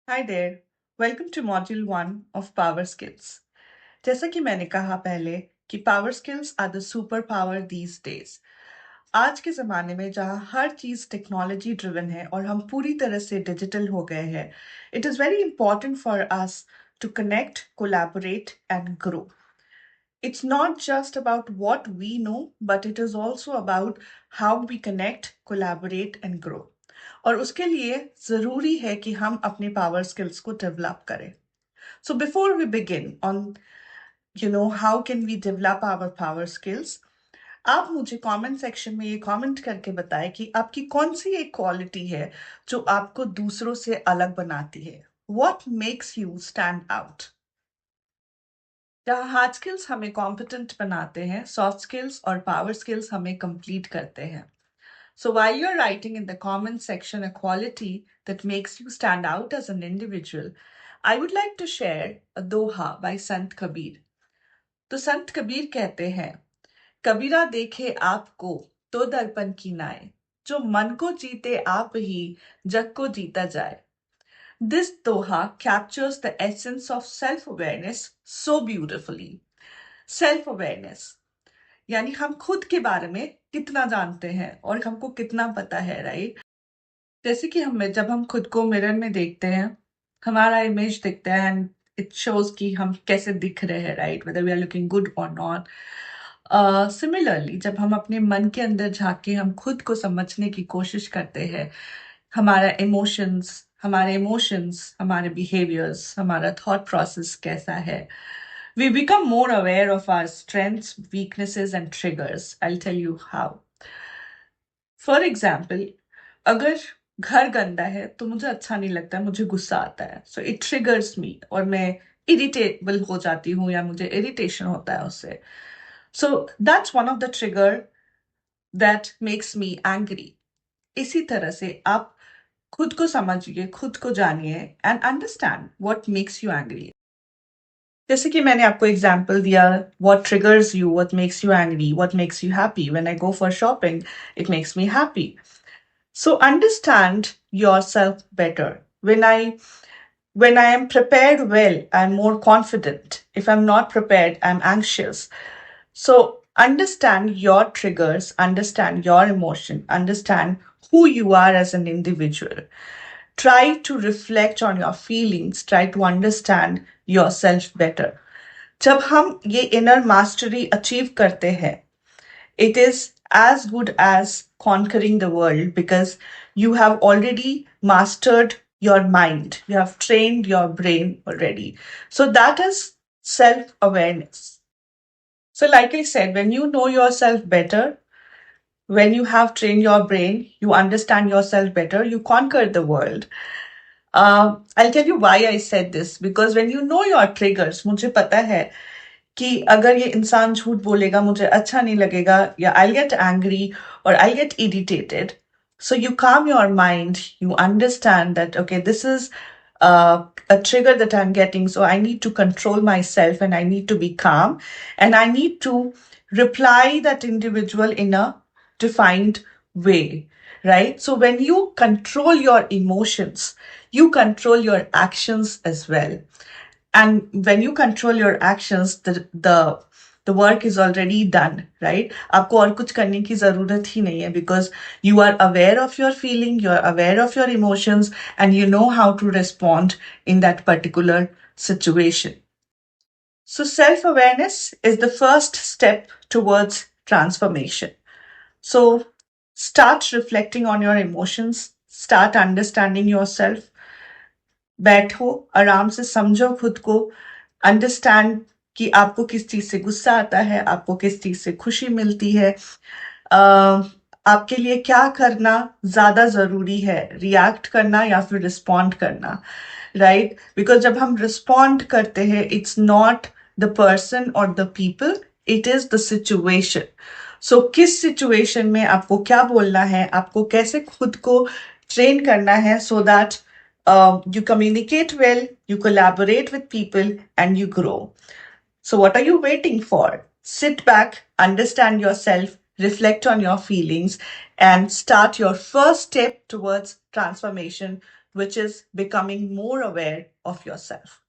Hi there. Welcome to Module 1 of Power Skills. जैसा कि मैंने कहा पहले कि power skills are the super power these days. आज के ज़माने में जहाँ हर चीज़ टेक्नोलॉजी ड्रिवन है और हम पूरी तरह से डिजिटल हो गए हैं, it is very important for us to connect, collaborate and grow. It's not just about what we know, but it is also about how we connect, collaborate and grow. और उसके लिए ज़रूरी है कि हम अपने पावर स्किल्स को develop करें. So before we begin on, how can we develop our power skills, आप मुझे कमेंट सेक्शन में ये कमेंट करके बताएं कि आपकी कौन सी एक क्वालिटी है जो आपको दूसरों से अलग बनाती है. What makes you stand out? जहाँ हार्ड स्किल्स हमें कॉम्पिटेंट बनाते हैं, सॉफ्ट स्किल्स और पावर स्किल्स हमें कंप्लीट करते हैं. So while you're writing in the comment section a quality that makes you stand out as an individual, I would like to share a doha by Sant Kabir. तो संत कबीर कहते हैं, कबीरा देखे आपको तो दर्पण की नाए, जो मन को जीते आप ही जग को जीता जाए. This doha captures the essence of self-awareness so beautifully. Self-awareness यानी हम खुद के बारे में कितना जानते हैं और हमको कितना पता है, राइट? जैसे कि जब हम खुद को मिरर में देखते हैं, हमारा इमेज दिखता है एंड इट शोज कि हम कैसे दिख रहे हैं, right? Whether we are looking good और नॉट. सिमिलरली जब हम अपने मन के अंदर झांक के हम खुद को समझने की कोशिश करते हैं, हमारे इमोशंस, हमारे बिहेवियर्स, हमारा थॉट प्रोसेस कैसा है, we become more aware of our strengths, weaknesses and triggers. I'll tell you how. For example, अगर घर गंदा है तो मुझे अच्छा नहीं लगता, मुझे गुस्सा आता है. सो इट ट्रिगर्स मी और मैं इरिटेबल हो जाती हूँ या मुझे इरिटेशन होता है उससे. So that's one of the trigger that makes me angry. इसी तरह से आप खुद को समझिए, खुद को जानिए and understand what makes you angry. जैसे कि मैंने आपको एग्जाम्पल दिया, what triggers you, what makes you angry, what makes you happy. When I go for shopping, it makes me happy. So understand yourself better. When I am prepared well, I'm more confident. If I'm not prepared, I'm anxious. So understand your triggers, understand your emotion, understand who you are as an individual. Try to reflect on your feelings, try to understand yourself better. जब हम ये inner mastery achieve करते हैं, it is as good as conquering the world because you have already mastered your mind. You have trained your brain already. So that is self-awareness. So like I said, when you know yourself better, when you have trained your brain, you understand yourself better, you conquer the world. I'll tell you why I said this, because when you know your triggers, मुझे पता है कि अगर ये इंसान झूठ बोलेगा मुझे अच्छा नहीं लगेगा, या I'll get angry or I'll get irritated. So you calm your mind, you understand that, okay, this is a trigger that I'm getting, so I need to control myself and I need to be calm and I need to reply that individual in a defined way, right? So when you control your emotions, you control your actions as well. And when you control your actions, the work is already done, right? आपको और कुछ करने की जरूरत ही नहीं है, because you are aware of your feeling, you are aware of your emotions, and you know how to respond in that particular situation. So self-awareness is the first step towards transformation. So start reflecting on your emotions, start understanding yourself. बैठो, आराम से समझो खुद को, understand कि आपको किस चीज से गुस्सा आता है, आपको किस चीज से खुशी मिलती है, आपके लिए क्या करना ज्यादा जरूरी है, रिएक्ट करना या फिर रिस्पॉन्ड करना, राइट? बिकॉज जब हम रिस्पॉन्ड करते हैं, इट्स नॉट द पर्सन और the people, it is the situation. So किस सिचुएशन में आपको क्या बोलना है, आपको कैसे खुद को ट्रेन करना है, so that you communicate well, you collaborate with people, and you grow. So, what are you waiting for? Sit back, understand yourself, reflect on your feelings, and start your first step towards transformation which is becoming more aware of yourself.